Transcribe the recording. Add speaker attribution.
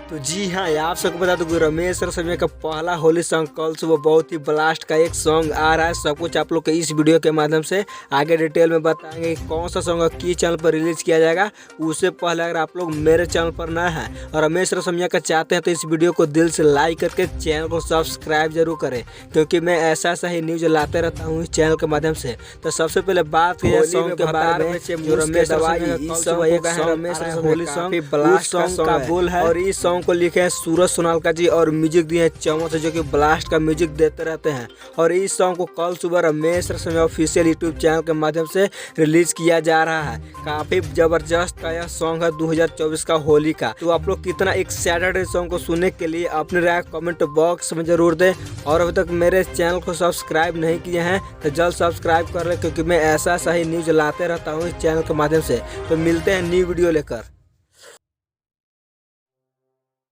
Speaker 1: तो जी हाँ, आप सबको बता दूं रमेश रसमिया का पहला होली सॉन्ग कल सुबह बहुत ही ब्लास्ट का एक सॉन्ग आ रहा है। सब कुछ आप लोग के इस वीडियो के माध्यम से आगे डिटेल में बताएंगे कि कौन सा सॉन्ग किस चैनल पर रिलीज किया जाएगा। उससे पहले अगर आप लोग मेरे चैनल पर नए हैं और रमेश रसमिया का चाहते हैं तो इस वीडियो को दिल से लाइक करके चैनल को सब्सक्राइब जरूर करें, क्योंकि मैं ऐसा ही न्यूज लाते रहता हूँ इस चैनल के माध्यम से। तो सबसे पहले बात की सॉन्ग के बारे में, जो रमेश सॉन्ग का बोल है और इस सॉन्ग को लिखे हैं सूरज सोनालका जी और म्यूजिक दिए हैं चमन से, जो कि ब्लास्ट का म्यूजिक देते रहते हैं। और इस सॉन्ग को कल सुबह रमेश रसमिया ऑफिशियल यूट्यूब चैनल के माध्यम से रिलीज किया जा रहा है। काफी जबरदस्त का यह सॉन्ग है 2024 का होली का। तो आप लोग कितना एक्साइटेड है सॉन्ग को सुनने के लिए अपने राय कमेंट बॉक्स में जरूर दें। और अभी तक मेरे चैनल को सब्सक्राइब नहीं किए हैं तो जल्द सब्सक्राइब कर ले, क्योंकि मैं ऐसा ही न्यूज लाते रहता हूँ इस चैनल के माध्यम से। तो मिलते हैं न्यू वीडियो लेकर।